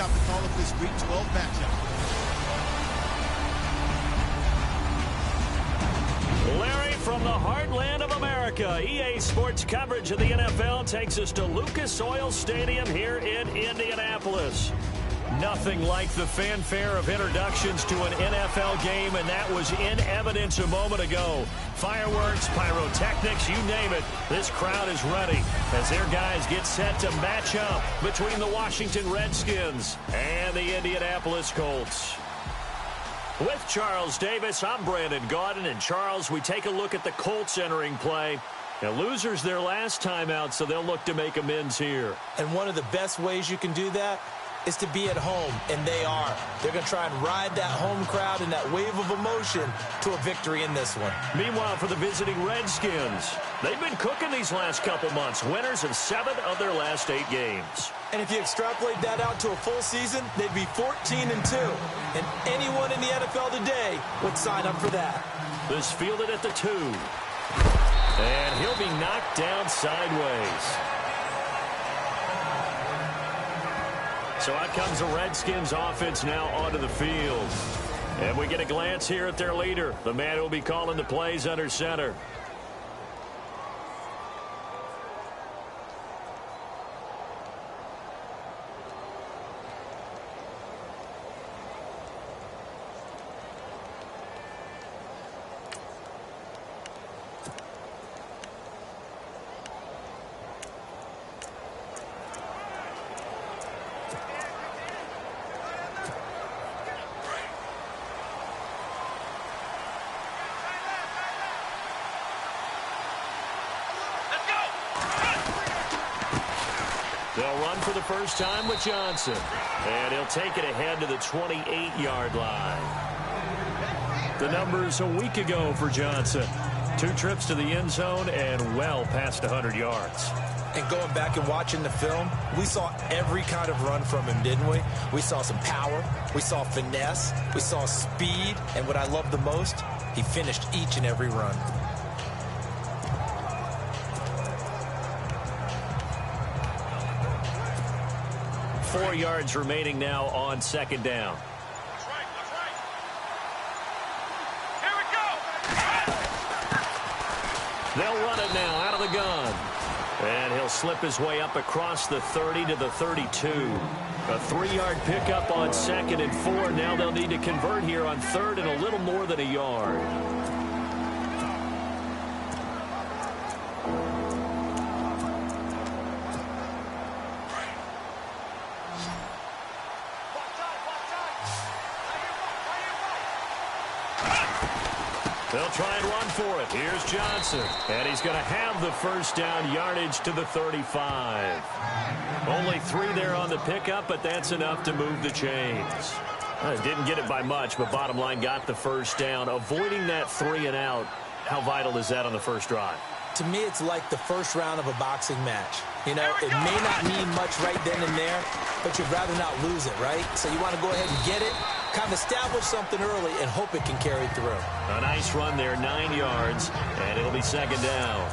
got the call of this Week 12 matchup. Larry, from the heartland of America, EA Sports coverage of the NFL takes us to Lucas Oil Stadium here in Indianapolis. Nothing like the fanfare of introductions to an NFL game, and that was in evidence a moment ago. Fireworks, pyrotechnics, you name it, this crowd is ready as their guys get set to match up between the Washington Redskins and the Indianapolis Colts. With Charles Davis, I'm Brandon Gaudin, and Charles, we take a look at the Colts entering play. Now, losers their last time out, so they'll look to make amends here. And one of the best ways you can do that is to be at home, and they are. They're going to try and ride that home crowd and that wave of emotion to a victory in this one. Meanwhile, for the visiting Redskins, they've been cooking these last couple months, winners of 7 of their last 8 games. And if you extrapolate that out to a full season, they'd be 14-2. And anyone in the NFL today would sign up for that. This fielded at the 2. And he'll be knocked down sideways. So out comes the Redskins offense now onto the field. And we get a glance here at their leader, the man who will be calling the plays under center. They'll run for the first time with Johnson. And he'll take it ahead to the 28-yard line. The numbers a week ago for Johnson. 2 trips to the end zone and well past 100 yards. And going back and watching the film, we saw every kind of run from him, didn't we? We saw some power. We saw finesse. We saw speed. And what I love the most, he finished each and every run. Four yards remaining now on second down. That's right. Here we go. They'll run it now out of the gun. And he'll slip his way up across the 30 to the 32. A 3-yard pickup on 2nd and 4. Now they'll need to convert here on 3rd and a little more than a yard. They'll try and run for it. Here's Johnson. And he's going to have the first down yardage to the 35. Only 3 there on the pickup, but that's enough to move the chains. Didn't get it by much, but bottom line got the first down. Avoiding that 3 and out, how vital is that on the first drive? To me, it's like the first round of a boxing match. You know, it may not mean much right then and there, but you'd rather not lose it, right? So you want to go ahead and get it, kind of establish something early, and hope it can carry through. A nice run there, 9 yards, and it'll be second down.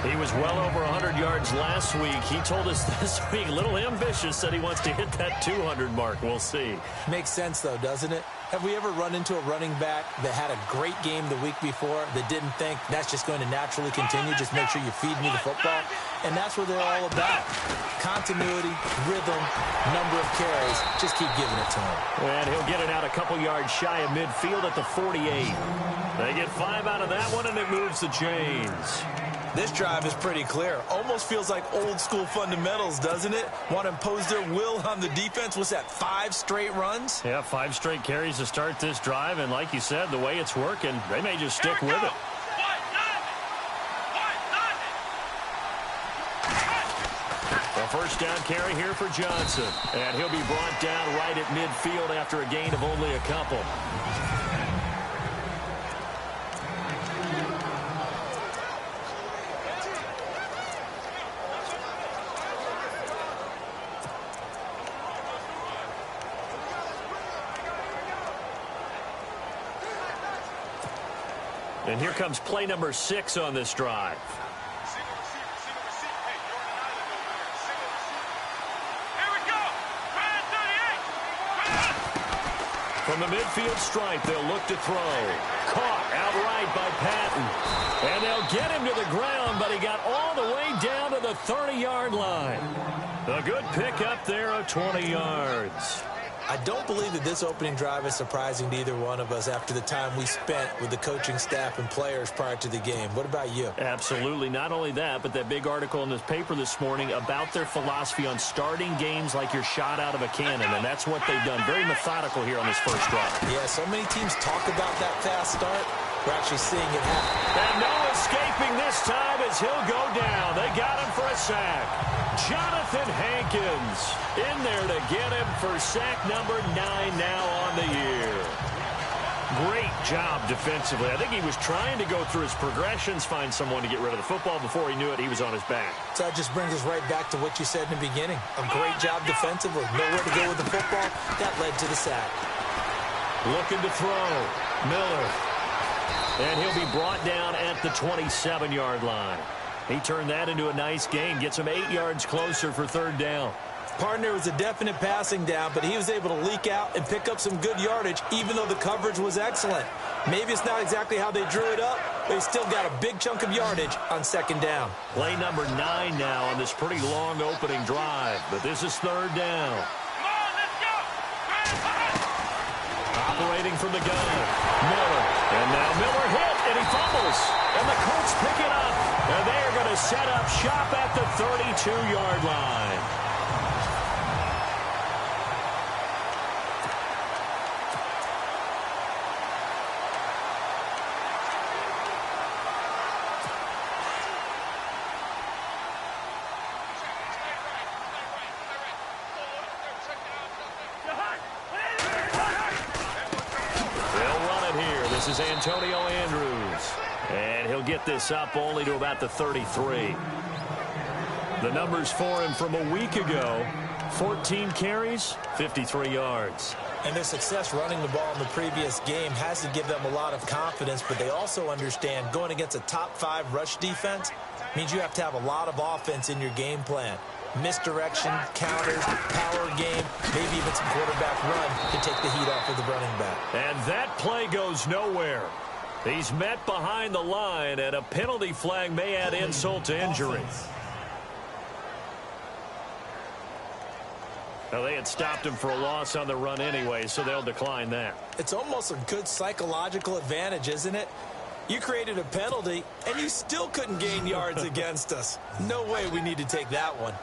He was well over 100 yards last week. He told us this week, a little ambitious, said he wants to hit that 200 mark. We'll see. Makes sense, though, doesn't it? Have we ever run into a running back that had a great game the week before that didn't think that's just going to naturally continue? Just make sure you feed me the football. And that's what they're all about. Continuity, rhythm, number of carries. Just keep giving it to him. And he'll get it out a couple yards shy of midfield at the 48. They get 5 out of that one, and it moves the chains. This drive is pretty clear. Almost feels like old school fundamentals, doesn't it? Want to impose their will on the defense. What's that, 5 straight runs? Yeah, 5 straight carries to start this drive. And like you said, the way it's working, they may just stick with it. A first down carry here for Johnson. And he'll be brought down right at midfield after a gain of only a couple. And here comes play number 6 on this drive. Here we go. 38. From the midfield stripe, they'll look to throw. Caught outright by Patton. And they'll get him to the ground, but he got all the way down to the 30-yard line. A good pickup there of 20 yards. I don't believe that this opening drive is surprising to either one of us after the time we spent with the coaching staff and players prior to the game. What about you? Absolutely. Not only that, but that big article in this paper this morning about their philosophy on starting games like you're shot out of a cannon, and that's what they've done. Very methodical here on this first drive. Yeah, so many teams talk about that fast start. We're actually seeing it happen. And no escaping this time as he'll go down. They got him for a sack. Jonathan Hankins in there to get him for sack number 9 now on the year. Great job defensively. I think he was trying to go through his progressions, find someone to get rid of the football. Before he knew it, he was on his back. So that just brings us right back to what you said in the beginning. A great job defensively. Nowhere to go with the football. That led to the sack. Looking to throw. Miller. And he'll be brought down at the 27-yard line. He turned that into a nice gain. Gets him 8 yards closer for third down. Partner was a definite passing down, but he was able to leak out and pick up some good yardage, even though the coverage was excellent. Maybe it's not exactly how they drew it up, but he still got a big chunk of yardage on second down. Play number 9 now on this pretty long opening drive, but this is third down. Come on, let's go! Operating from the gun, Miller. And now Miller hit, and he fumbles. And the Colts pick it up. And they are going to set up shop at the 32-yard line. This is Antonio Andrews, and he'll get this up only to about the 33. The numbers for him from a week ago, 14 carries, 53 yards. And their success running the ball in the previous game has to give them a lot of confidence, but they also understand going against a top-5 rush defense means you have to have a lot of offense in your game plan. Misdirection, counters, power game, maybe even some quarterback run to take the heat off of the running back. And that play goes nowhere. He's met behind the line, and a penalty flag may add insult to injury. Now, they had stopped him for a loss on the run anyway, so they'll decline that. It's almost a good psychological advantage, isn't it? You created a penalty, and you still couldn't gain yards against us. No way we need to take that one.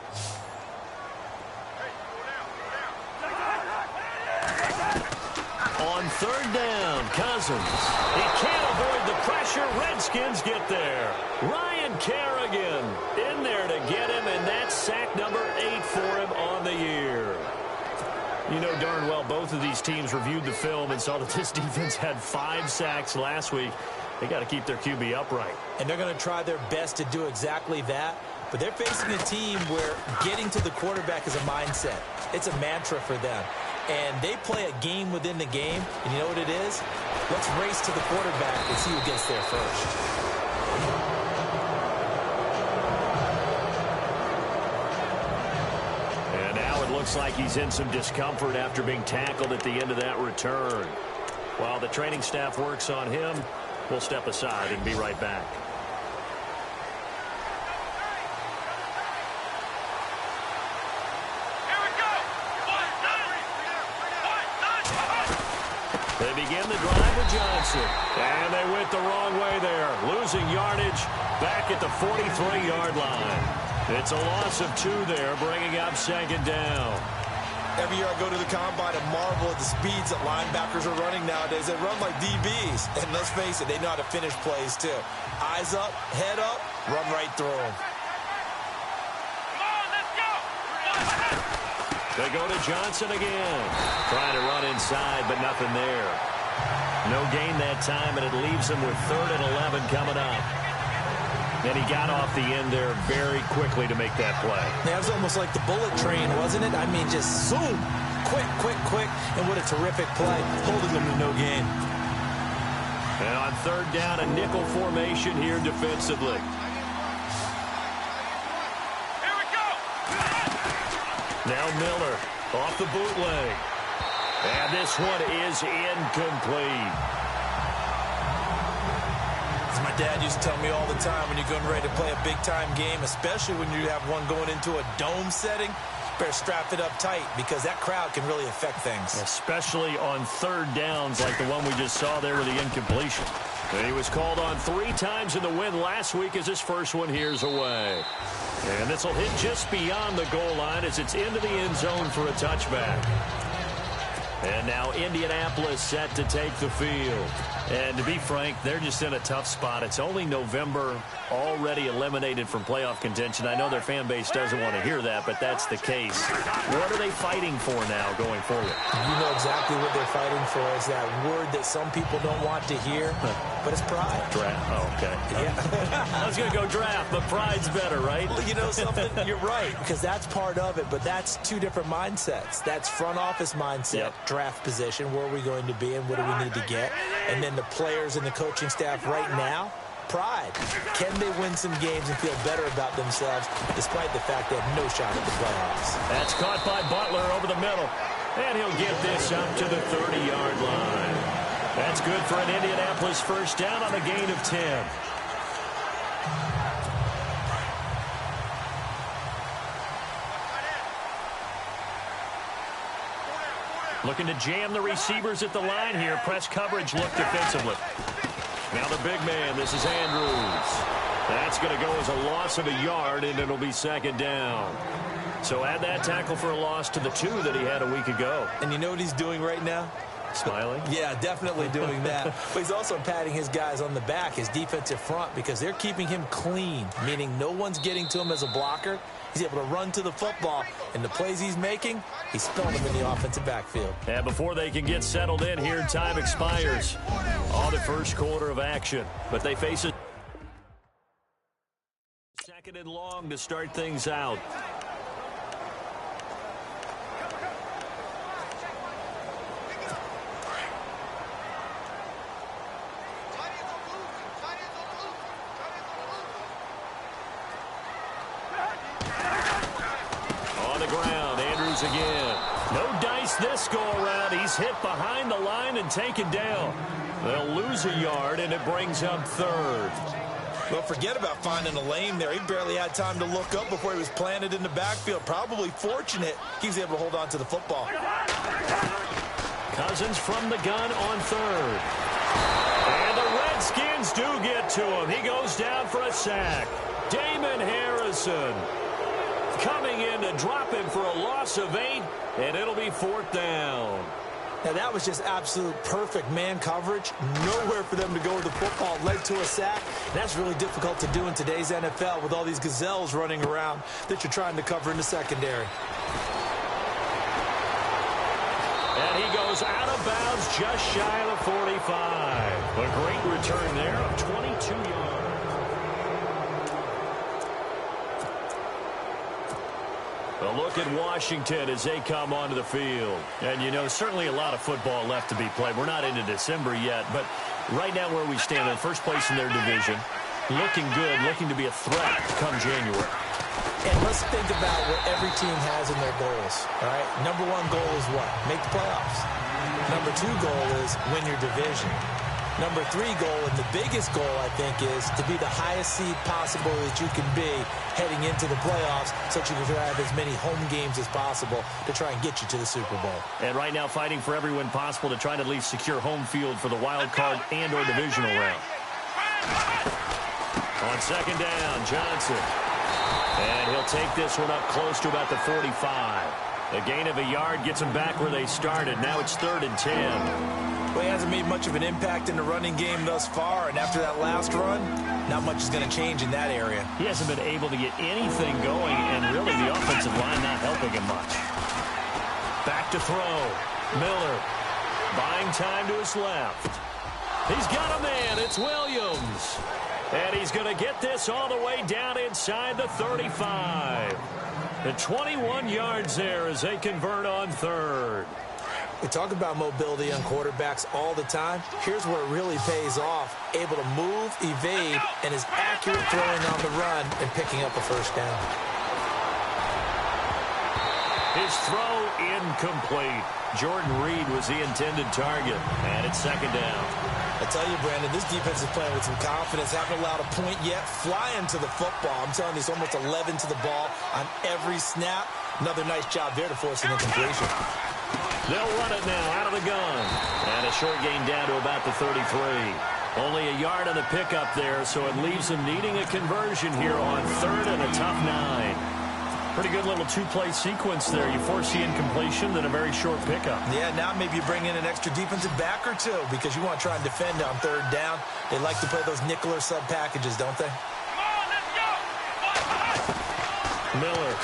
On third down, Cousins. He can't avoid the pressure. Redskins get there. Ryan Kerrigan in there to get him, and that's sack number 8 for him on the year. You know darn well both of these teams reviewed the film and saw that this defense had 5 sacks last week. They got to keep their QB upright. And they're going to try their best to do exactly that. But they're facing a team where getting to the quarterback is a mindset. It's a mantra for them. And they play a game within the game. And you know what it is? Let's race to the quarterback and see who gets there first. And now it looks like he's in some discomfort after being tackled at the end of that return. While the training staff works on him, we'll step aside and be right back. They begin the drive with Johnson. And they went the wrong way there. Losing yardage back at the 43-yard line. It's a loss of 2 there, bringing up second down. Every year I go to the combine and marvel at the speeds that linebackers are running nowadays. They run like DBs. And let's face it, they know how to finish plays too. Eyes up, head up, run right through them. They go to Johnson again. Trying to run inside, but nothing there. No gain that time, and it leaves him with 3rd and 11 coming up. And he got off the end there very quickly to make that play. That was almost like the bullet train, wasn't it? I mean, just zoom. Quick, quick, quick. And what a terrific play, holding them to no gain. And on third down, a nickel formation here defensively. Now Miller off the bootleg. And this one is incomplete. As my dad used to tell me all the time, when you're getting ready to play a big-time game, especially when you have one going into a dome setting, better strap it up tight because that crowd can really affect things. Especially on third downs like the one we just saw there with the incompletion. And he was called on 3 times in the win last week as his first one here's away. And this will hit just beyond the goal line as it's into the end zone for a touchback. And now Indianapolis set to take the field. And to be frank, they're just in a tough spot. It's only November, already eliminated from playoff contention. I know their fan base doesn't want to hear that, but that's the case. What are they fighting for now going forward? You know exactly what they're fighting for. Is that word that some people don't want to hear, but it's pride. Draft. Oh, okay. Yeah. I was going to go draft, but pride's better, right? Well, you know something? You're right, because that's part of it, but that's 2 different mindsets. That's front office mindset, draft position, where are we going to be and what do we need to get? And then the players and the coaching staff right now, pride. Can they win some games and feel better about themselves despite the fact they have no shot at the playoffs? That's caught by Butler over the middle. And he'll get this up to the 30-yard line. That's good for an Indianapolis first down on a gain of 10. Looking to jam the receivers at the line here. Press coverage look defensively. Now the big man, this is Andrews. That's going to go as a loss of a yard, and it'll be second down. So add that tackle for a loss to the 2 that he had a week ago. And you know what he's doing right now? Smiling? Yeah, definitely doing that. But he's also patting his guys on the back, his defensive front, because they're keeping him clean, meaning no one's getting to him as a blocker. He's able to run to the football, and the plays he's making, he's spelling them in the offensive backfield. And before they can get settled in here, time expires on the first quarter of action. But they face a second and long to start things out. Again. No dice this go around. He's hit behind the line and taken down. They'll lose a yard, and it brings up third. Well, forget about finding a lane there. He barely had time to look up before he was planted in the backfield. Probably fortunate he was able to hold on to the football. Cousins from the gun on third. And the Redskins do get to him. He goes down for a sack. Damon Harrison coming in to drop him for a loss of 8, and it'll be 4th down. Now, that was just absolute perfect man coverage. Nowhere for them to go with the football. Led to a sack. That's really difficult to do in today's NFL with all these gazelles running around that you're trying to cover in the secondary. And he goes out of bounds just shy of the 45. A great return there of 22 yards. A look at Washington as they come onto the field. And, you know, certainly a lot of football left to be played. We're not into December yet, but right now where we stand in first place in their division, looking good, looking to be a threat come January. And let's think about what every team has in their goals, all right? Number 1 goal is what? Make the playoffs. Number 2 goal is win your division. Number 3 goal, and the biggest goal, I think, is to be the highest seed possible that you can be heading into the playoffs so that you can have as many home games as possible to try and get you to the Super Bowl. And right now fighting for every win possible to try to at least secure home field for the wild card and or divisional round. On second down, Johnson. And he'll take this one up close to about the 45. A gain of a yard gets them back where they started. Now it's 3rd and 10. Well, he hasn't made much of an impact in the running game thus far, and after that last run, not much is going to change in that area. He hasn't been able to get anything going, and really the offensive line not helping him much. Back to throw. Miller buying time to his left. He's got a man. It's Williams. And he's going to get this all the way down inside the 35. The 21 yards there as they convert on third. We talk about mobility on quarterbacks all the time. Here's where it really pays off. Able to move, evade, and is accurate throwing on the run and picking up a first down. His throw incomplete. Jordan Reed was the intended target, and it's second down. I tell you, Brandon, this defense is playing with some confidence. Haven't allowed a point yet. Flying to the football. I'm telling you, it's almost 11 to the ball on every snap. Another nice job there to force an incompletion. They'll run it now out of the gun. And a short gain down to about the 33. Only a yard on the pickup there, so it leaves them needing a conversion here on third and a tough 9. Pretty good little two-play sequence there. You force the incompletion, then a very short pickup. Yeah, now maybe you bring in an extra defensive back or two because you want to try and defend on third down. They like to play those nickel or sub packages, don't they? Come on, let's go. Miller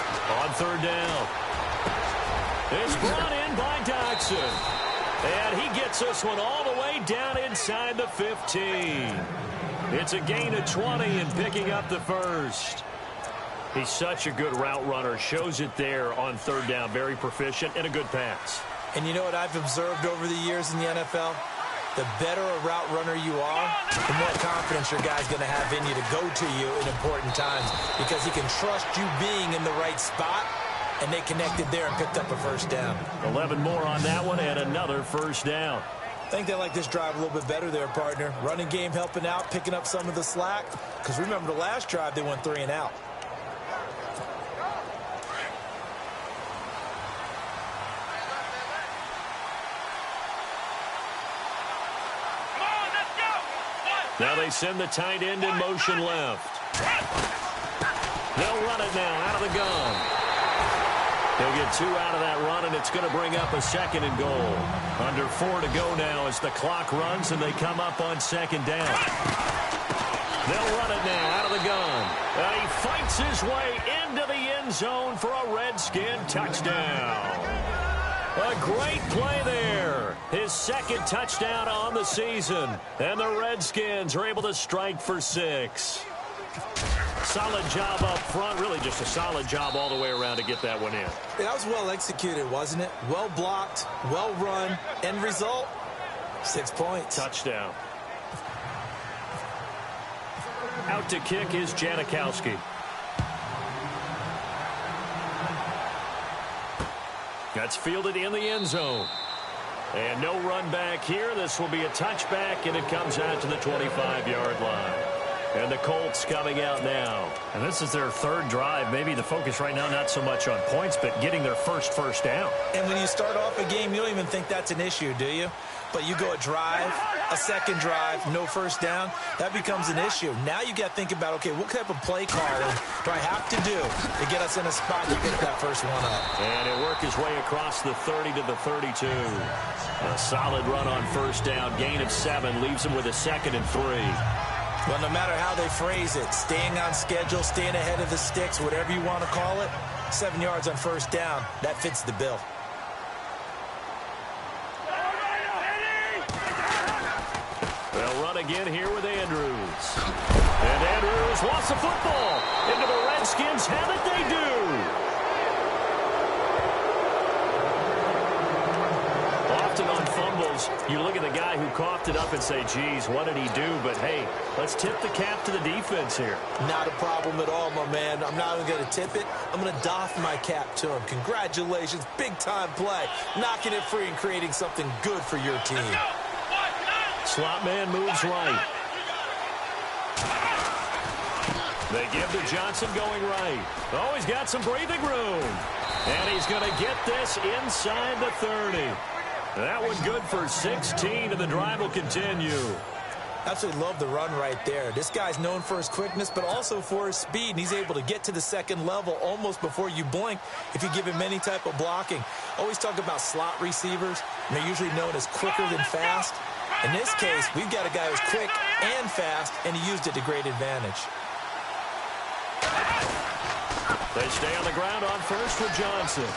on third down. It's brought in by Dodson. And he gets this one all the way down inside the 15. It's a gain of 20 and picking up the first. He's such a good route runner. Shows it there on third down. Very proficient and a good pass. And you know what I've observed over the years in the NFL? The better a route runner you are, the more confidence your guy's going to have in you to go to you in important times because he can trust you being in the right spot, and they connected there and picked up a first down. 11 more on that one and another first down. I think they like this drive a little bit better there, partner. Running game helping out, picking up some of the slack. Because remember the last drive, they went 3 and out. Now they send the tight end in motion left. They'll run it now out of the gun. They'll get 2 out of that run, and it's going to bring up a second and goal. Under 4 to go now as the clock runs, and they come up on second down. They'll run it now out of the gun. He fights his way into the end zone for a Redskin touchdown. A great play there. His second touchdown on the season. And the Redskins are able to strike for 6. Solid job up front. Really just a solid job all the way around to get that one in. Yeah, that was well executed, wasn't it? Well blocked, well run. End result, 6 points. Touchdown. Out to kick is Janikowski. That's fielded in the end zone. And no run back here. This will be a touchback, and it comes out to the 25-yard line. And the Colts coming out now. And this is their third drive. Maybe the focus right now not so much on points, but getting their first down. And when you start off a game, you don't even think that's an issue, do you? But you go a drive, a second drive, no first down, that becomes an issue. Now you got to think about, okay, what type of play calling do I have to do to get us in a spot to get that first one up? And it worked his way across the 30 to the 32. A solid run on first down. Gain of 7 leaves him with a 2nd and 3. Well, no matter how they phrase it, staying on schedule, staying ahead of the sticks, whatever you want to call it, 7 yards on first down, that fits the bill. They'll run again here with Andrews. And Andrews lost the football. Into the Redskins have it, they do. Often on fumbles, you look at the guy who coughed it up and say, geez, what did he do? But, hey, let's tip the cap to the defense here. Not a problem at all, my man. I'm not even going to tip it. I'm going to doff my cap to him. Congratulations. Big-time play. Knocking it free and creating something good for your team. Slot man moves right. They give to Johnson going right. Oh, he's got some breathing room. And he's going to get this inside the 30. That one good for 16, and the drive will continue. Absolutely love the run right there. This guy's known for his quickness, but also for his speed, and he's able to get to the second level almost before you blink if you give him any type of blocking. Always talk about slot receivers, and they're usually known as quicker than fast. In this case, we've got a guy who's quick and fast, and he used it to great advantage. They stay on the ground on first with Johnson.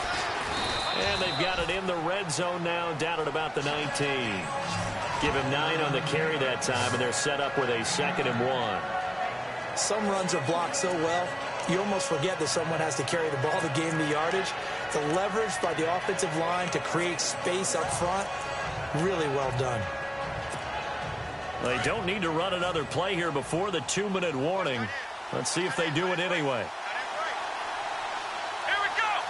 And they've got it in the red zone now, down at about the 19. Give him 9 on the carry that time, and they're set up with a 2nd and 1. Some runs are blocked so well, you almost forget that someone has to carry the ball to gain the yardage. The leverage by the offensive line to create space up front, really well done. They don't need to run another play here before the 2-minute warning. Let's see if they do it anyway. Here we go.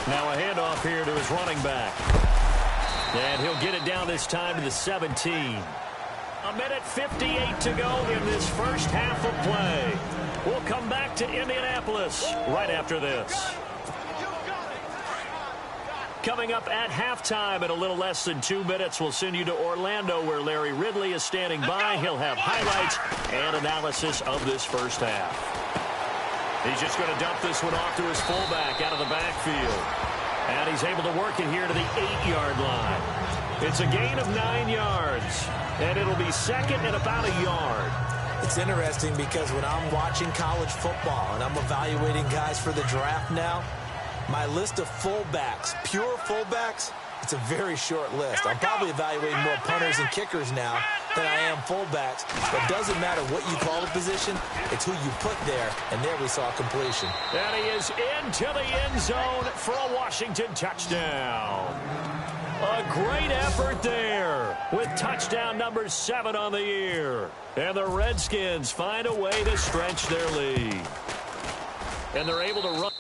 Now a handoff here to his running back. And he'll get it down this time to the 17. A minute 58 to go in this first half of play. We'll come back to Indianapolis right after this. Coming up at halftime in a little less than 2 minutes, we'll send you to Orlando where Larry Ridley is standing by. He'll have highlights and analysis of this first half. He's just going to dump this one off to his fullback out of the backfield. And he's able to work it here to the 8-yard line. It's a gain of 9 yards. And it'll be second and about a yard. It's interesting because when I'm watching college football and I'm evaluating guys for the draft now, my list of fullbacks, pure fullbacks, it's a very short list. I'm probably evaluating more punters and kickers now than I am fullbacks. But it doesn't matter what you call a position, it's who you put there. And there we saw completion. And he is into the end zone for a Washington touchdown. A great effort there with touchdown number 7 on the year. And the Redskins find a way to stretch their lead. And they're able to run.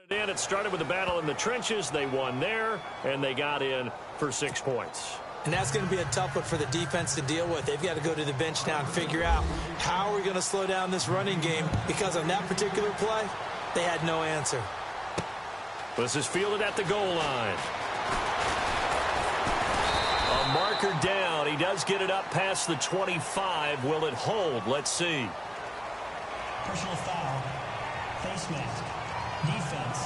It started with a battle in the trenches. They won there, and they got in for 6 points. And that's going to be a tough one for the defense to deal with. They've got to go to the bench now and figure out how are we going to slow down this running game, because on that particular play, they had no answer. This is fielded at the goal line. A marker down. He does get it up past the 25. Will it hold? Let's see. Personal foul. Face mask. Defense.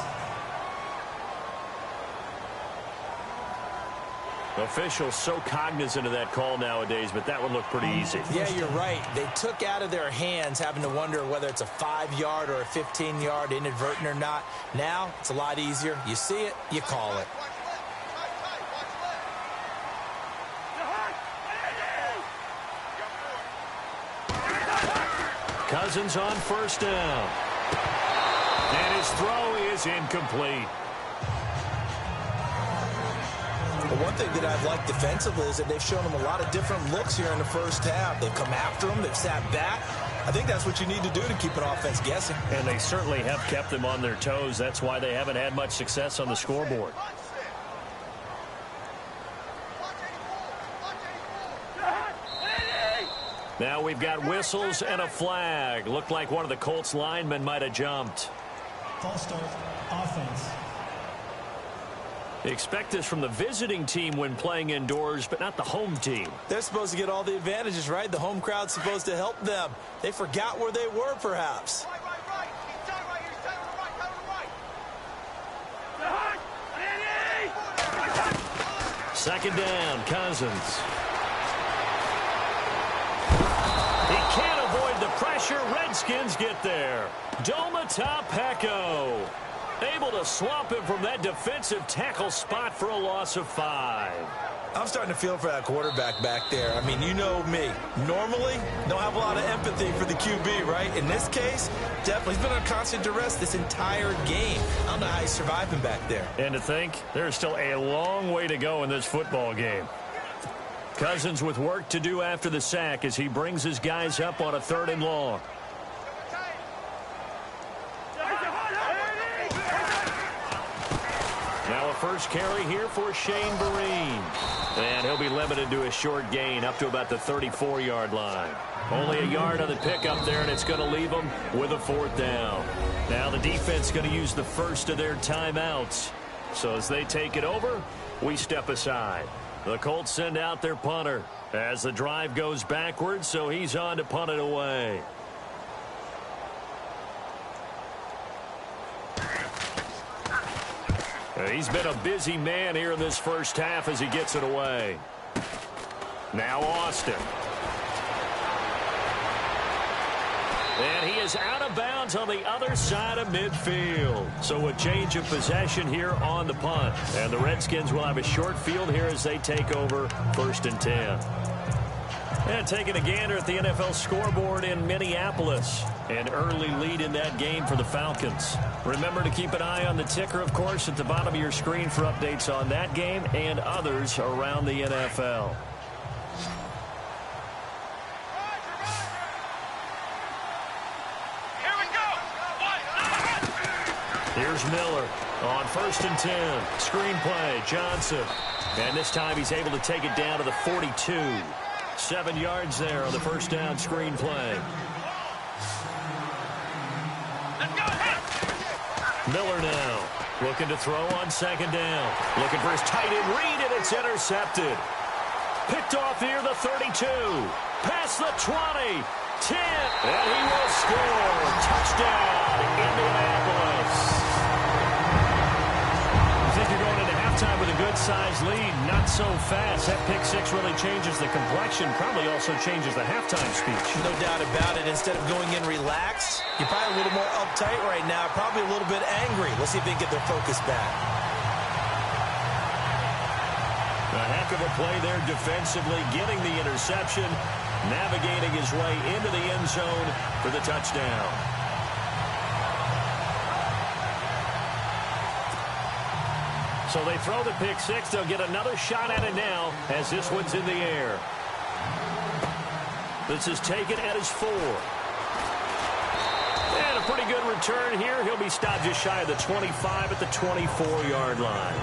Officials so cognizant of that call nowadays, but that would look pretty easy. Yeah, you're right. They took out of their hands having to wonder whether it's a 5-yard or a 15-yard inadvertent or not. Now, it's a lot easier. You see it, you call it. Cousins on first down. And his throw is incomplete. Well, one thing that I've liked defensively is that they've shown them a lot of different looks here in the first half. They've come after them. They've sat back. I think that's what you need to do to keep an offense guessing. And they certainly have kept them on their toes. That's why they haven't had much success on the scoreboard. Now we've got whistles and a flag. Looked like one of the Colts linemen might have jumped. False start. Offense. They expect this from the visiting team when playing indoors, but not the home team. They're supposed to get all the advantages, right? The home crowd's supposed to help them. They forgot where they were, perhaps. Right. He's down right here. He's down right. Second down, Cousins. He can't avoid the pressure. Redskins get there. Domata Peko able to swamp him from that defensive tackle spot for a loss of 5. I'm starting to feel for that quarterback back there. I mean, you know me. Normally, don't have a lot of empathy for the QB, right? In this case, definitely. He's been under constant duress this entire game. I don't know how he's surviving back there. And to think, there's still a long way to go in this football game. Cousins with work to do after the sack as he brings his guys up on a 3rd and long. first carry here for Shane Vereen. And he'll be limited to a short gain up to about the 34-yard line. Only a yard on the pickup there, and it's going to leave them with a 4th down. Now the defense going to use the first of their timeouts. So as they take it over, we step aside. The Colts send out their punter as the drive goes backwards, so he's on to punt it away. He's been a busy man here in this first half as he gets it away. Now Austin. And he is out of bounds on the other side of midfield. So a change of possession here on the punt. And the Redskins will have a short field here as they take over 1st and 10. And taking a gander at the NFL scoreboard in Minneapolis. An early lead in that game for the Falcons. Remember to keep an eye on the ticker, of course, at the bottom of your screen for updates on that game and others around the NFL. Here's Miller on 1st and 10. Screenplay, Johnson. And this time he's able to take it down to the 42. 7 yards there on the first down screenplay. Miller now looking to throw on 2nd down. Looking for his tight end read, and it's intercepted. Picked off near the 32. Past the 20. 10. And he will score. Touchdown, Indianapolis. I think you're going into halftime with a good-sized lead. Not so fast. That pick 6 really changes the complexion. Probably also changes the halftime speech. No doubt about it. Instead of going in relaxed, you're probably a little more uptight right now. Probably a little bit angry. Let's see if they can get their focus back. A heck of a play there defensively, getting the interception, navigating his way into the end zone for the touchdown. So they throw the pick 6. They'll get another shot at it now as this one's in the air. This is taken at his 4. And a pretty good return here. He'll be stopped just shy of the 25 at the 24-yard line.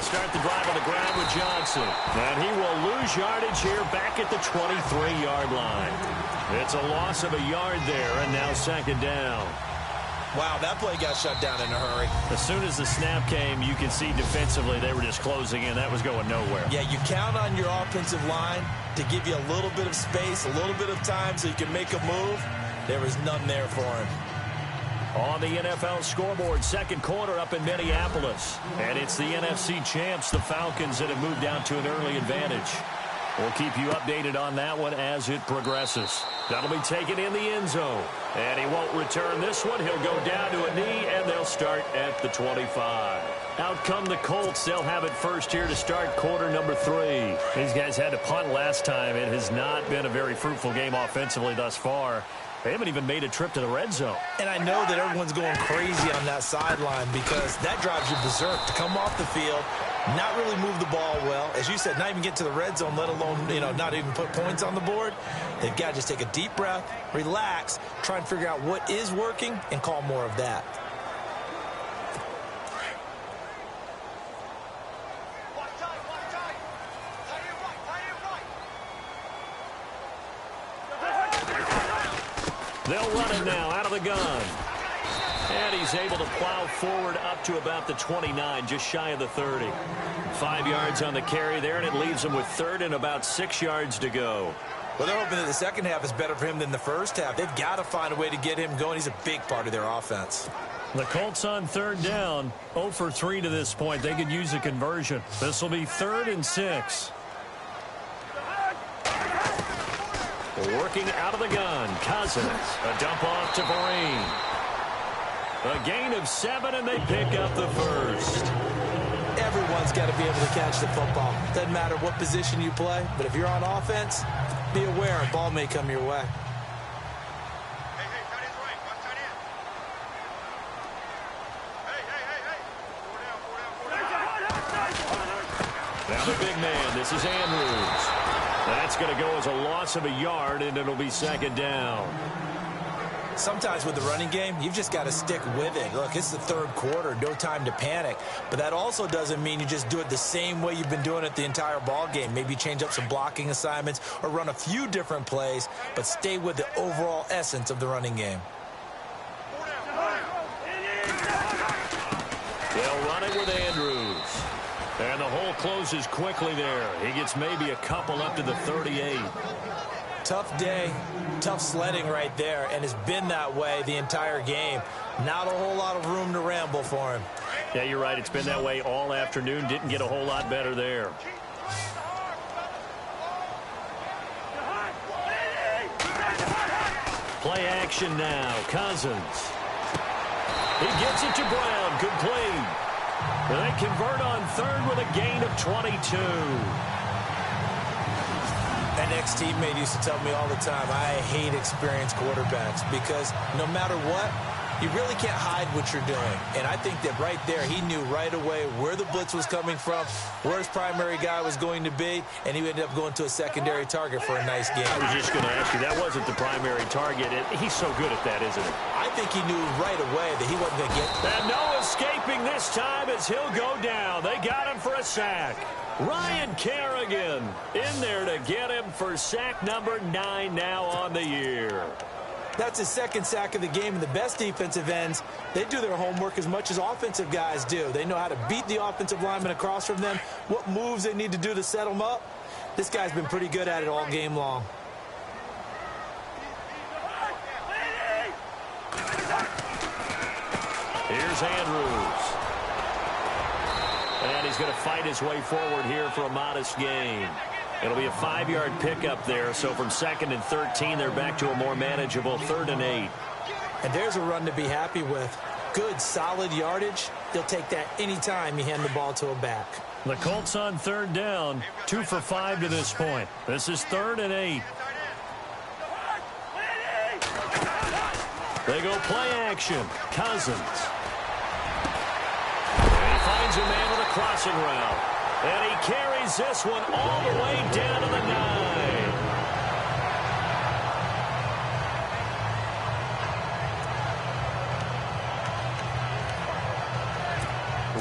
Start the drive on the ground with Johnson. And he will lose yardage here back at the 23-yard line. It's a loss of a yard there, and now 2nd down. Wow, that play got shut down in a hurry. As soon as the snap came, you could see defensively they were just closing in. That was going nowhere. Yeah, you count on your offensive line to give you a little bit of space, a little bit of time so you can make a move. There was none there for him. On the NFL scoreboard, 2nd quarter up in Minneapolis. And it's the NFC champs, the Falcons, that have moved down to an early advantage. We'll keep you updated on that one as it progresses. That'll be taken in the end zone. And he won't return this one. He'll go down to a knee, and they'll start at the 25. Out come the Colts. They'll have it first here to start quarter number 3. These guys had to punt last time. It has not been a very fruitful game offensively thus far. They haven't even made a trip to the red zone. And I know that everyone's going crazy on that sideline because that drives you berserk to come off the field, not really move the ball well. As you said, not even get to the red zone, let alone, not even put points on the board. They've got to just take a deep breath, relax, try and figure out what is working, and call more of that. They'll run it now out of the gun. And he's able to plow forward up to about the 29, just shy of the 30. 5 yards on the carry there, and it leaves him with 3rd and about 6 yards to go. Well, they're hoping that the second half is better for him than the first half. They've got to find a way to get him going. He's a big part of their offense. The Colts on 3rd down, 0 for 3 to this point. They could use a conversion. This will be 3rd and 6. Working out of the gun, Cousins. A dump off to Vereen. A gain of 7, and they pick up the first. Everyone's got to be able to catch the football. Doesn't matter what position you play, but if you're on offense, be aware a ball may come your way. Now the big man, this is Andrews. That's going to go as a loss of a yard, and it'll be second down. Sometimes with the running game, you've just got to stick with it. Look, it's the third quarter, no time to panic. But that also doesn't mean you just do it the same way you've been doing it the entire ball game. Maybe change up some blocking assignments or run a few different plays, but stay with the overall essence of the running game. They'll run it with Andrews. And the hole closes quickly there. He gets maybe a couple up to the 38. Tough day, tough sledding right there, and it's been that way the entire game. Not a whole lot of room to ramble for him. Yeah, you're right. It's been that way all afternoon. Didn't get a whole lot better there. Play action now. Cousins. He gets it to Brown. Complete. They convert on third with a gain of 22. An ex-teammate used to tell me all the time, I hate experienced quarterbacks because no matter what, you really can't hide what you're doing. And I think that right there, he knew right away where the blitz was coming from, where his primary guy was going to be, and he ended up going to a secondary target for a nice game. I was just going to ask you, that wasn't the primary target. He's so good at that, isn't he? I think he knew right away that he wasn't going to get... And no escaping this time as he'll go down. They got him for a sack. Ryan Kerrigan in there to get him for sack number 9 now on the year. That's his second sack of the game, and the best defensive ends, they do their homework as much as offensive guys do. They know how to beat the offensive lineman across from them, what moves they need to do to set them up. This guy's been pretty good at it all game long. Here's Andrews. And he's going to fight his way forward here for a modest gain. It'll be a 5-yard pickup there, so from 2nd and 13, they're back to a more manageable 3rd and 8. And there's a run to be happy with. Good, solid yardage. They'll take that anytime you hand the ball to a back. The Colts on 3rd down, 2 for 5 to this point. This is 3rd and 8. They go play action. Cousins. And he finds a man with a crossing route. And he carries this one all the way down to the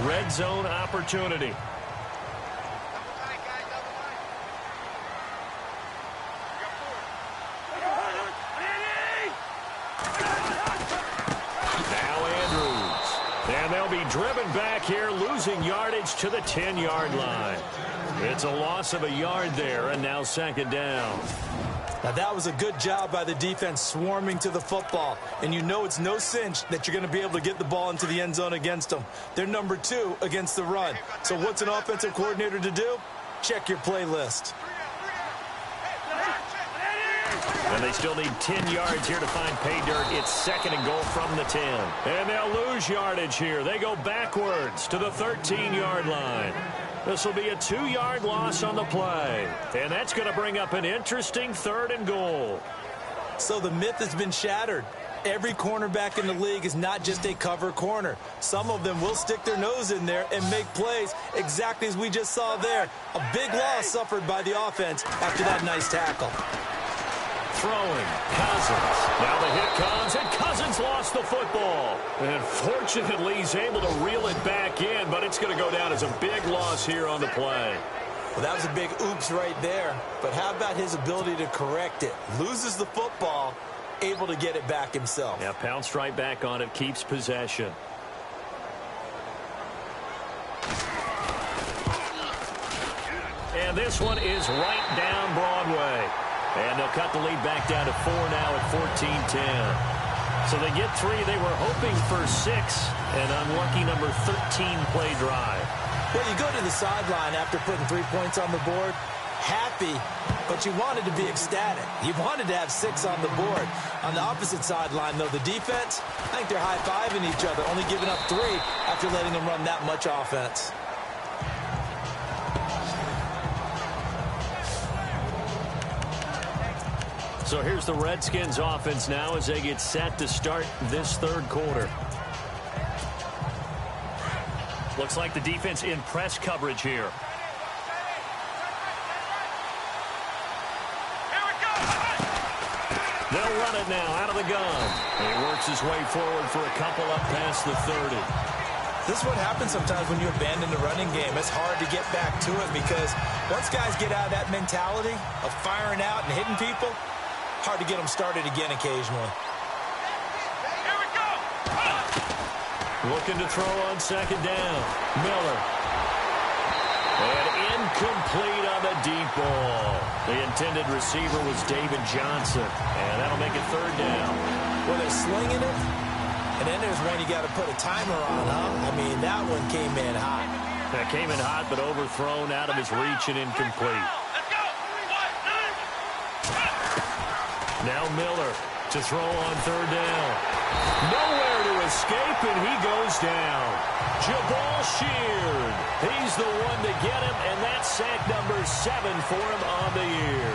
9. Red zone opportunity. And they'll be driven back here, losing yardage to the 10-yard line. It's a loss of a yard there, and now 2nd down. Now, that was a good job by the defense swarming to the football. And you know it's no cinch that you're going to be able to get the ball into the end zone against them. They're number 2 against the run. So what's an offensive coordinator to do? Check your playlist. And they still need 10 yards here to find pay dirt. It's 2nd and goal from the 10. And they'll lose yardage here. They go backwards to the 13-yard line. This will be a 2-yard loss on the play. And that's going to bring up an interesting 3rd and goal. So the myth has been shattered. Every cornerback in the league is not just a cover corner. Some of them will stick their nose in there and make plays exactly as we just saw there. A big loss suffered by the offense after that nice tackle. Throwing, Cousins. Now the hit comes, and Cousins lost the football. And fortunately, he's able to reel it back in, but it's going to go down as a big loss here on the play. Well, that was a big oops right there. But how about his ability to correct it? Loses the football, able to get it back himself. Yeah, pounced right back on it, keeps possession. And this one is right down Broadway. And they'll cut the lead back down to 4 now at 14-10. So they get 3. They were hoping for 6. An unlucky number 13 play drive. Well, you go to the sideline after putting 3 points on the board, happy, but you wanted to be ecstatic. You wanted to have 6 on the board. On the opposite sideline, though, the defense, I think they're high-fiving each other, only giving up 3 after letting them run that much offense. So here's the Redskins offense now as they get set to start this 3rd quarter. Looks like the defense in press coverage here. They'll run it now out of the gun. He works his way forward for a couple up past the 30. This is what happens sometimes when you abandon the running game. It's hard to get back to it because once guys get out of that mentality of firing out and hitting people, hard to get them started again occasionally. Here we go. Looking to throw on second down. Miller. And incomplete on the deep ball. The intended receiver was David Johnson. And that'll make it third down. Well, they're slinging it. And then there's one you got to put a timer on, huh? I mean, that one came in hot. That came in hot, but overthrown out of his reach and incomplete. Let's go. Now Miller to throw on third down. Nowhere to escape, and he goes down. Jabal Sheard. He's the one to get him, and that's sack number 7 for him on the year.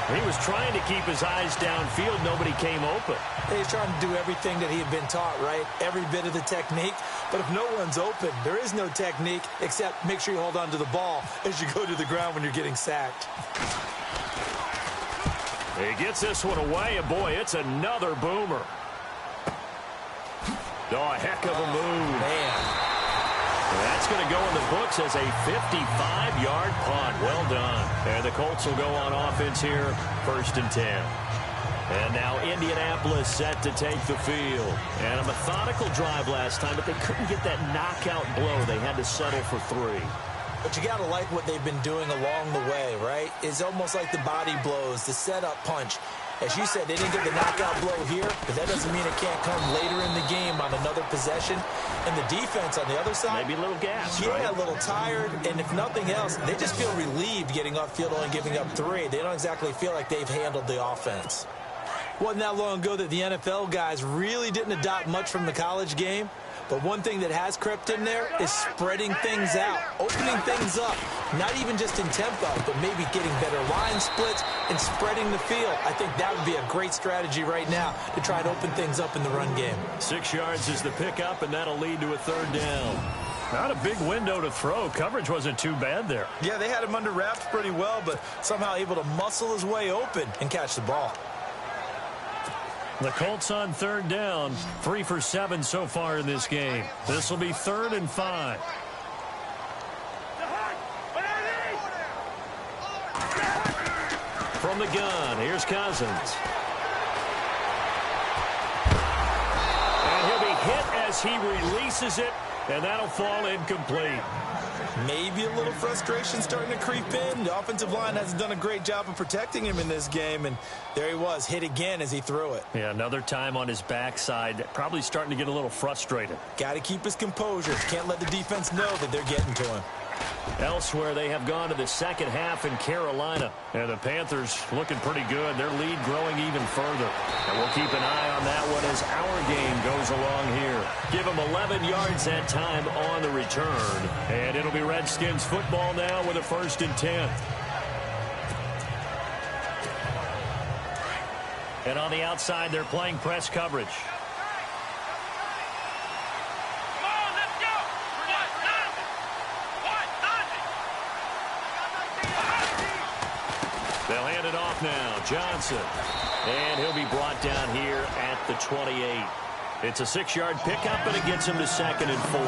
He was trying to keep his eyes downfield. Nobody came open. He's trying to do everything that he had been taught, right? Every bit of the technique. But if no one's open, there is no technique except make sure you hold on to the ball as you go to the ground when you're getting sacked. He gets this one away, and boy, it's another boomer. Oh, a heck of a move. Man. That's going to go in the books as a 55-yard punt. Well done. And the Colts will go on offense here, 1st and 10. And now Indianapolis set to take the field. And a methodical drive last time, but they couldn't get that knockout blow. They had to settle for 3. But you got to like what they've been doing along the way, right? It's almost like the body blows, the setup punch. As you said, they didn't get the knockout blow here, but that doesn't mean it can't come later in the game on another possession. And the defense on the other side, maybe a little gas, yeah, right? A little tired. And if nothing else, they just feel relieved getting off field only giving up 3. They don't exactly feel like they've handled the offense. Wasn't that long ago that the NFL guys really didn't adopt much from the college game. But one thing that has crept in there is spreading things out, opening things up, not even just in tempo, but maybe getting better line splits and spreading the field. I think that would be a great strategy right now to try and open things up in the run game. 6 yards is the pickup, and that'll lead to a third down. Not a big window to throw. Coverage wasn't too bad there. Yeah, they had him under wraps pretty well, but somehow able to muscle his way open and catch the ball. The Colts on third down, 3 for 7 so far in this game. This will be 3rd and 5. From the gun, here's Cousins. And he'll be hit as he releases it, and that'll fall incomplete. Maybe a little frustration starting to creep in. The offensive line hasn't done a great job of protecting him in this game, and there he was, hit again as he threw it. Yeah, another time on his backside, probably starting to get a little frustrated. Got to keep his composure. Can't let the defense know that they're getting to him. Elsewhere, they have gone to the second half in Carolina. And the Panthers looking pretty good. Their lead growing even further. And we'll keep an eye on that one as our game goes along here. Give them 11 yards that time on the return. And it'll be Redskins football now with a 1st and 10. And on the outside, they're playing press coverage. They'll hand it off now. Johnson. And he'll be brought down here at the 28. It's a 6-yard pickup, and it gets him to 2nd and 4.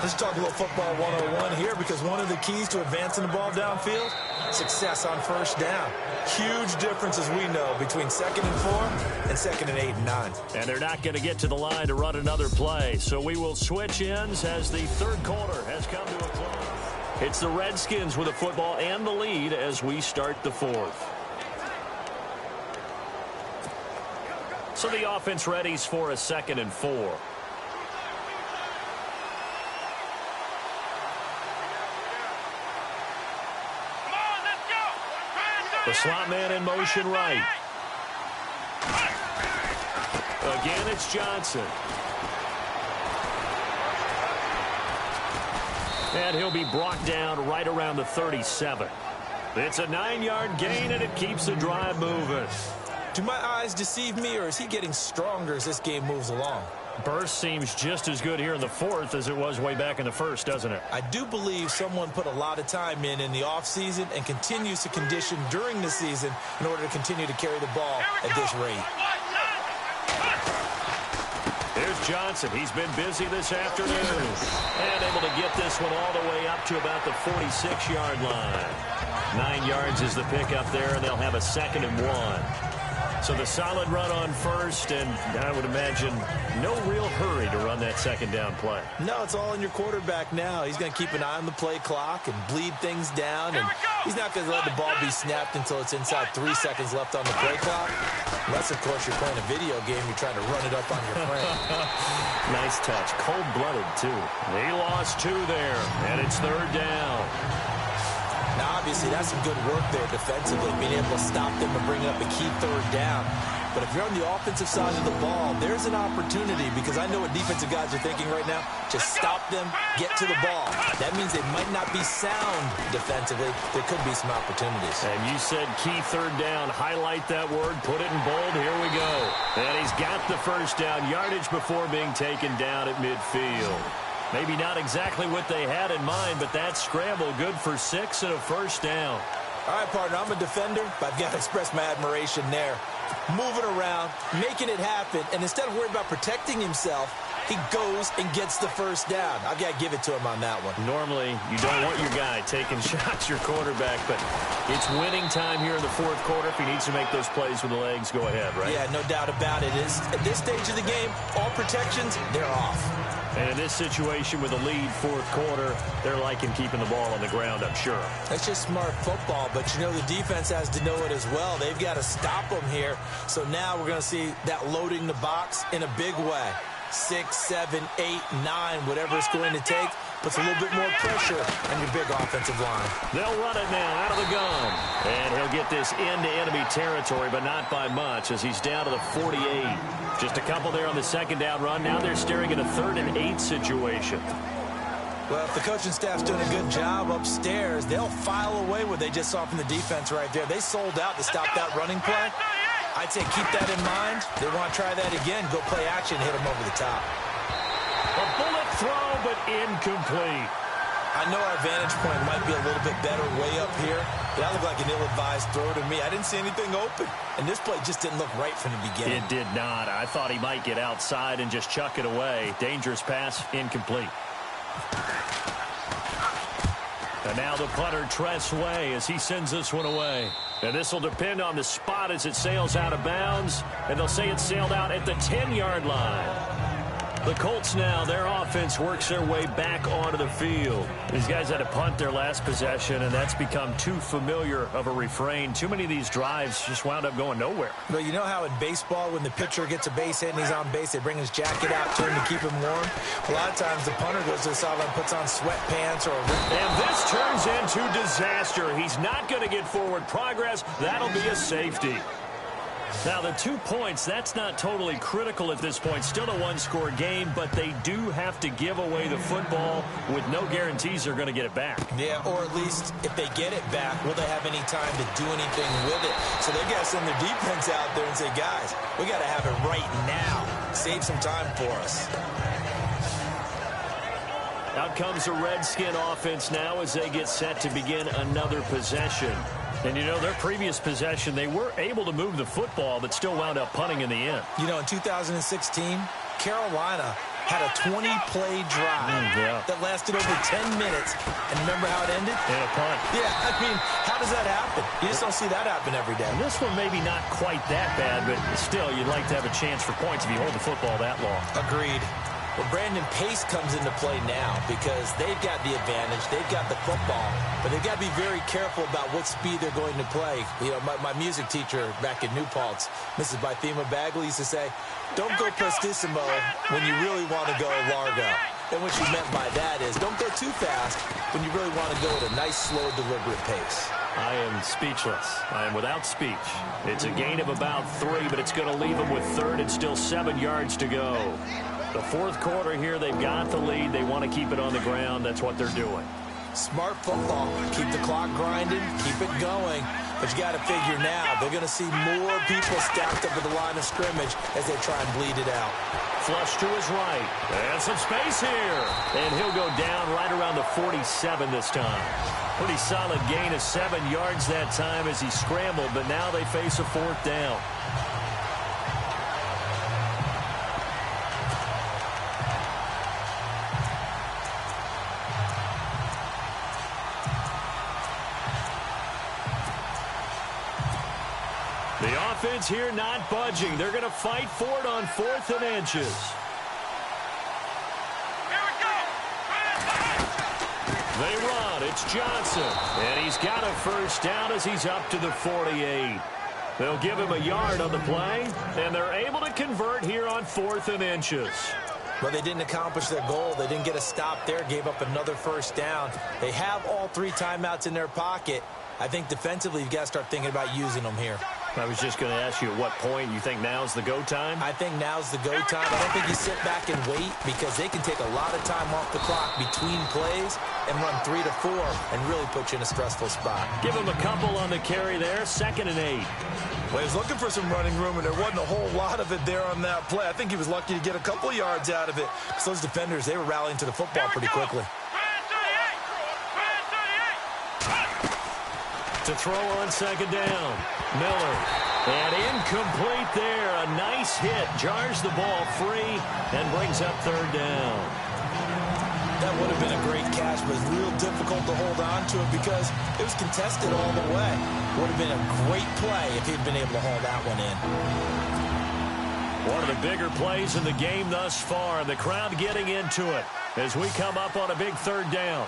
Let's talk a little football 101 here, because one of the keys to advancing the ball downfield, success on 1st down. Huge difference, as we know, between 2nd and 4 and 2nd and 8 and 9. And they're not going to get to the line to run another play. So we will switch ends as the 3rd quarter has come to a close. It's the Redskins with the football and the lead as we start the 4th. So the offense readies for a 2nd and 4. The slot man in motion right. Again, it's Johnson. And he'll be brought down right around the 37. It's a 9-yard gain, and it keeps the drive moving. Do my eyes deceive me, or is he getting stronger as this game moves along? Burst seems just as good here in the fourth as it was way back in the first, doesn't it? I do believe someone put a lot of time in the offseason and continues to condition during the season in order to continue to carry the ball at this rate. Here's Johnson. He's been busy this afternoon. And able to get this one all the way up to about the 46-yard line. 9 yards is the pickup there, and they'll have a 2nd and 1. So the solid run on first, and I would imagine no real hurry to run that 2nd down play. No, it's all in your quarterback now. He's going to keep an eye on the play clock and bleed things down, and he's not going to let the ball be snapped until it's inside 3 seconds left on the play clock. Unless, of course, you're playing a video game, you're trying to run it up on your frame. Nice touch. Cold-blooded, too. He lost 2 there, and it's 3rd down. Now, obviously, that's some good work there defensively, being able to stop them and bring up a key 3rd down. But if you're on the offensive side of the ball, there's an opportunity, because I know what defensive guys are thinking right now. Just stop them, get to the ball. That means they might not be sound defensively. There could be some opportunities. And you said key 3rd down. Highlight that word. Put it in bold. Here we go. And he's got the 1st down yardage before being taken down at midfield. Maybe not exactly what they had in mind, but that scramble good for 6 and a 1st down. All right, partner, I'm a defender, but I've got to express my admiration there. Moving around, making it happen, and instead of worrying about protecting himself, he goes and gets the 1st down. I've got to give it to him on that one. Normally, you don't want your guy taking shots, your quarterback, but it's winning time here in the 4th quarter. If he needs to make those plays with the legs, go ahead, right? Yeah, no doubt about it. At this stage of the game, all protections, they're off. And in this situation with a lead 4th quarter, they're liking keeping the ball on the ground, I'm sure. That's just smart football, but you know the defense has to know it as well. They've got to stop them here. So now we're going to see that loading the box in a big way. 6, 7, 8, 9, whatever it's going to take, puts a little bit more pressure on your big offensive line. They'll run it now out of the gun. And he'll get this into enemy territory, but not by much, as he's down to the 48. Just a couple there on the 2nd down run. Now they're staring at a 3rd and 8 situation. Well, if the coaching staff's doing a good job upstairs, they'll file away what they just saw from the defense right there. They sold out to stop that running play. I'd say keep that in mind. They want to try that again. Go play action, hit them over the top. A bullet throw, but incomplete. I know our vantage point might be a little bit better way up here, but that looked like an ill-advised throw to me. I didn't see anything open, and this play just didn't look right from the beginning. It did not. I thought he might get outside and just chuck it away. Dangerous pass, incomplete. And now the punter, Tress Way, as he sends this one away. And this will depend on the spot as it sails out of bounds. And they'll say it sailed out at the 10-yard line. The Colts now, their offense works their way back onto the field. These guys had to punt their last possession, and that's become too familiar of a refrain. Too many of these drives just wound up going nowhere. Well, you know how in baseball, when the pitcher gets a base hit and he's on base, they bring his jacket out to him to keep him warm? A lot of times the punter goes to the sideline, puts on sweatpants or a rip. And this turns into disaster. He's not going to get forward progress. That'll be a safety. Now, the 2 points, that's not totally critical at this point. Still a one-score game, but they do have to give away the football with no guarantees they're going to get it back. Yeah, or at least if they get it back, will they have any time to do anything with it? So they've got to send their defense out there and say, guys, we got to have it right now. Save some time for us. Out comes the Redskin offense now as they get set to begin another possession. And, you know, their previous possession, they were able to move the football, but still wound up punting in the end. You know, in 2016, Carolina had a 20-play drive that lasted over 10 minutes. And remember how it ended? In a punt. Yeah, I mean, how does that happen? You just don't see that happen every day. And this one maybe not quite that bad, but still, you'd like to have a chance for points if you hold the football that long. Agreed. Well, Brandon Pace comes into play now because they've got the advantage. They've got the football, but they've got to be very careful about what speed they're going to play. You know, my music teacher back in New Paltz, Mrs. Bythema Bagley, used to say, don't go prestissimo when you really want to go largo. And what she meant by that is don't go too fast when you really want to go at a nice, slow, deliberate pace. I am speechless. I am without speech. It's a gain of about 3, but it's going to leave them with 3rd and still 7 yards to go. The 4th quarter here, they've got the lead. They want to keep it on the ground. That's what they're doing. Smart football. Keep the clock grinding. Keep it going. But you got to figure now, they're going to see more people stacked up at the line of scrimmage as they try and bleed it out. Flush to his right. And some space here. And he'll go down right around the 47 this time. Pretty solid gain of 7 yards that time as he scrambled, but now they face a 4th down. The offense here not budging. They're going to fight for it on 4th and inches. Here we go. They run. It's Johnson. And he's got a first down as he's up to the 48. They'll give him a yard on the play, and they're able to convert here on 4th and inches. But they didn't accomplish their goal. They didn't get a stop there, gave up another first down. They have all 3 timeouts in their pocket. I think defensively, you've got to start thinking about using them here. I was just going to ask you at what point you think now's the go time? I think now's the go time. I don't think you sit back and wait because they can take a lot of time off the clock between plays and run 3 to 4 and really put you in a stressful spot. Give him a couple on the carry there, 2nd and 8. Well, he was looking for some running room, and there wasn't a whole lot of it there on that play. I think he was lucky to get a couple of yards out of it. Because those defenders, they were rallying to the football pretty quickly. To throw on 2nd down. Miller. And incomplete there. A nice hit. Jars the ball free and brings up 3rd down. That would have been a great catch, but it's real difficult to hold on to it because it was contested all the way. Would have been a great play if he'd been able to haul that one in. One of the bigger plays in the game thus far. The crowd getting into it as we come up on a big 3rd down.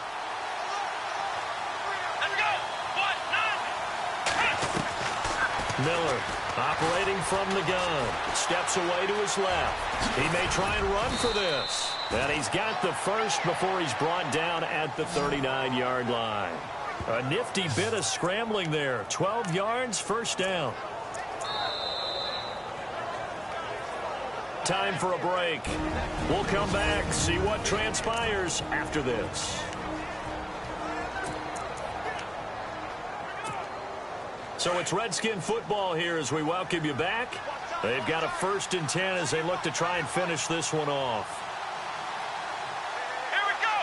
Miller operating from the gun. Steps away to his left. He may try and run for this. And he's got the first before he's brought down at the 39-yard line. A nifty bit of scrambling there. 12 yards, first down. Time for a break. We'll come back, see what transpires after this. So it's Redskin football here as we welcome you back. They've got a 1st and 10 as they look to try and finish this one off. Here we go.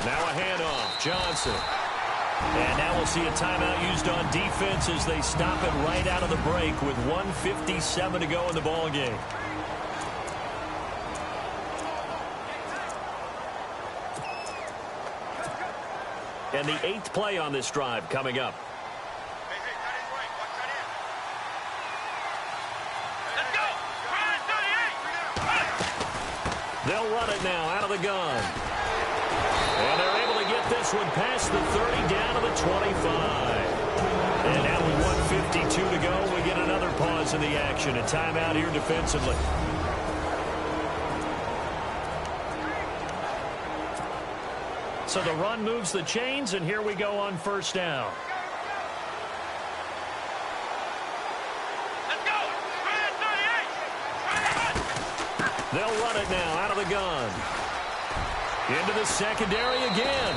Now a handoff. Johnson. And now we'll see a timeout used on defense as they stop it right out of the break with 1:57 to go in the ball game. And the 8th play on this drive coming up. They'll run it now out of the gun. And they're able to get this one past the 30 down to the 25. And now with 1:52 to go, we get another pause in the action. A timeout here defensively. So the run moves the chains, and here we go on 1st down. Let's go. They'll run it now out of the gun. Into the secondary again.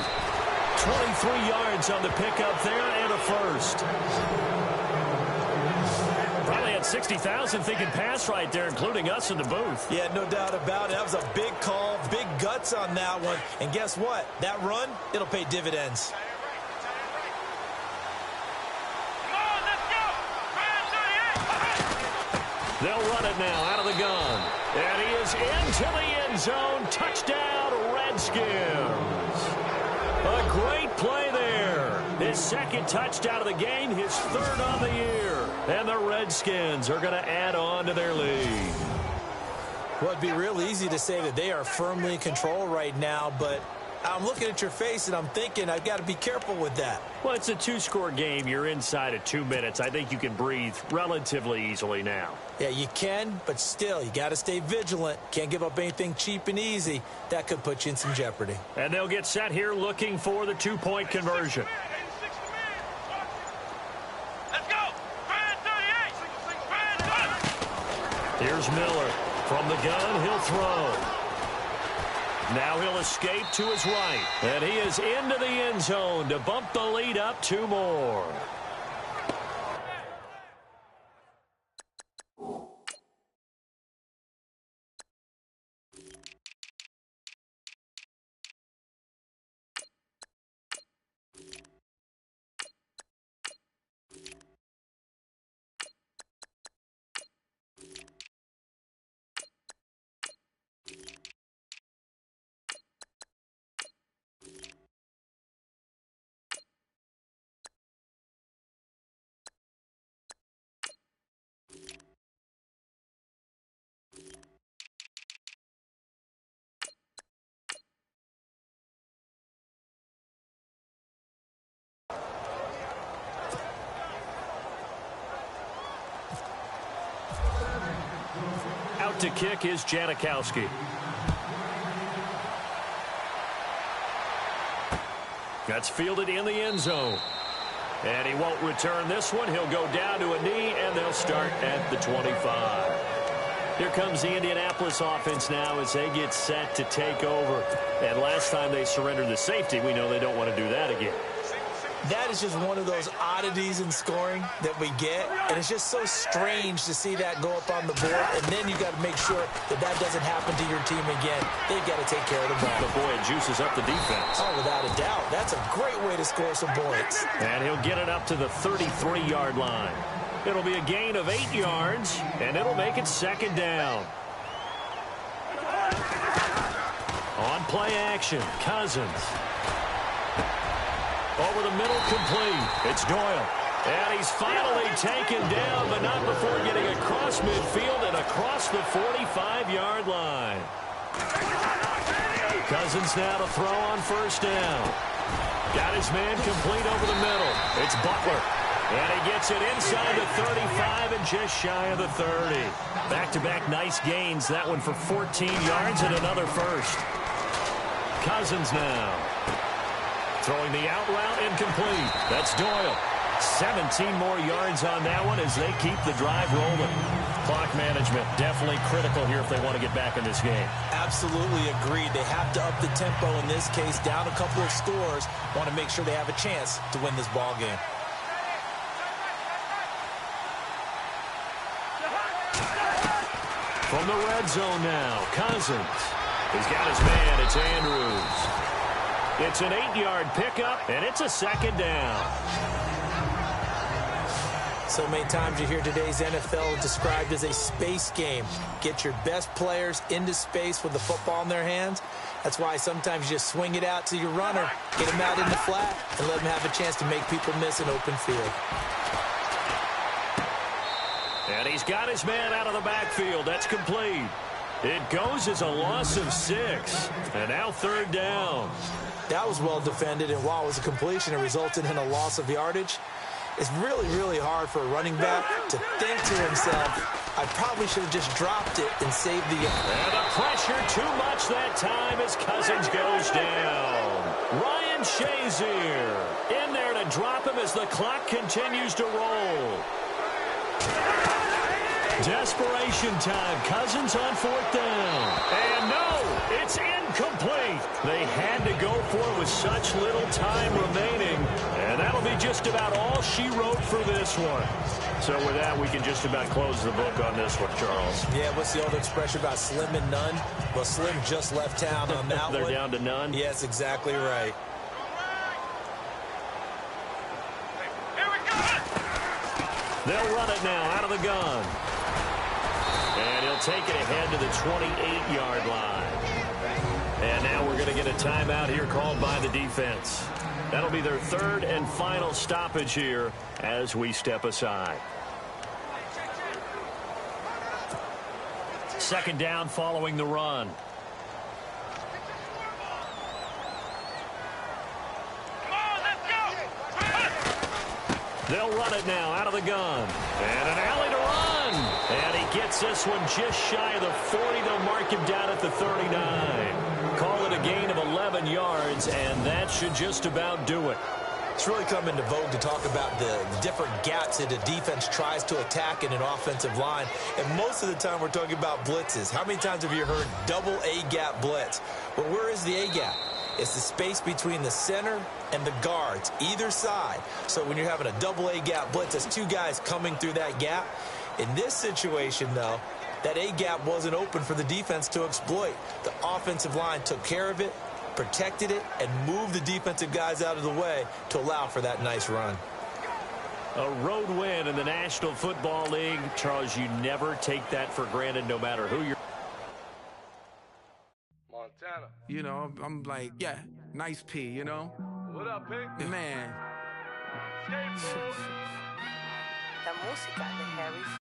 23 yards on the pickup there and a first. Probably had 60,000 thinking pass right there, including us in the booth. Yeah, no doubt about it. That was a big call, big guts on that one. And guess what? That run, it'll pay dividends. They'll run it now out of the gun. And he is into the end zone. Touchdown, Redskins. A great play there. His 2nd touchdown of the game, his 3rd on the year. And the Redskins are going to add on to their lead. Well, it'd be real easy to say that they are firmly in control right now, but I'm looking at your face and I'm thinking I've got to be careful with that. Well, it's a 2-score game. You're inside of 2 minutes. I think you can breathe relatively easily now. Yeah, you can, but still, you got to stay vigilant. Can't give up anything cheap and easy. That could put you in some jeopardy. And they'll get set here looking for the 2-point conversion. Let's go. Here's Miller. From the gun, he'll throw. Now he'll escape to his right. And he is into the end zone to bump the lead up 2 more. Out to kick is Janikowski. That's fielded in the end zone. And he won't return this one. He'll go down to a knee, and they'll start at the 25. Here comes the Indianapolis offense now as they get set to take over. And last time they surrendered the safety, we know they don't want to do that again. That is just one of those oddities in scoring that we get, and it's just so strange to see that go up on the board, and then you got to make sure that that doesn't happen to your team again. They've got to take care of the ball. But boy, it juices up the defense. Oh, without a doubt. That's a great way to score some points. And he'll get it up to the 33-yard line. It'll be a gain of 8 yards, and it'll make it 2nd down. On play action, Cousins. Over the middle, complete. It's Doyle. And he's finally taken down, but not before getting across midfield and across the 45-yard line. Cousins now to throw on 1st down. Got his man complete over the middle. It's Butler. And he gets it inside the 35 and just shy of the 30. Back-to-back nice gains. That one for 14 yards and another first. Cousins now. Throwing the out route incomplete. That's Doyle. 17 more yards on that one as they keep the drive rolling. Clock management definitely critical here if they want to get back in this game. Absolutely agreed. They have to up the tempo in this case, down a couple of scores. Want to make sure they have a chance to win this ball game. From the red zone now, Cousins. He's got his man. It's Andrews. It's an 8-yard pickup, and it's a 2nd down. So many times you hear today's NFL described as a space game. Get your best players into space with the football in their hands. That's why sometimes you just swing it out to your runner, get him out in the flat, and let him have a chance to make people miss an open field. And he's got his man out of the backfield. That's complete. It goes as a loss of 6. And now 3rd down. That was well defended, and while it was a completion, it resulted in a loss of yardage. It's really, really hard for a running back to think to himself, I probably should have just dropped it and saved the... And the pressure too much that time as Cousins goes down. Ryan Shazier in there to drop him as the clock continues to roll. Desperation time. Cousins on 4th down. And no, it's incomplete. They had to go for it with such little time remaining. And that'll be just about all she wrote for this one. So with that, we can just about close the book on this one, Charles. Yeah, what's the old expression about slim and none? Well, Slim just left town on that They're one. down to none? Yes, exactly right. They'll run it now out of the gun. And he'll take it ahead to the 28-yard line. And now we're going to get a timeout here called by the defense. That'll be their 3rd and final stoppage here as we step aside. 2nd down following the run. They'll run it now out of the gun. And an alley to run. And he gets this one just shy of the 40. They'll mark him down at the 39. Call it a gain of 11 yards, and that should just about do it. It's really come into vogue to talk about the different gaps that a defense tries to attack in an offensive line. And most of the time we're talking about blitzes. How many times have you heard double A-gap blitz? But where is the A-gap? It's the space between the center and the guards, either side. So when you're having a double A-gap blitz, there's two guys coming through that gap. In this situation, though, that A-gap wasn't open for the defense to exploit. The offensive line took care of it, protected it, and moved the defensive guys out of the way to allow for that nice run. A road win in the National Football League. Charles, you never take that for granted no matter who you're. Montana. You know, I'm like, yeah, nice P, you know? What up, Pink? Man. Skateboard. La música de Harry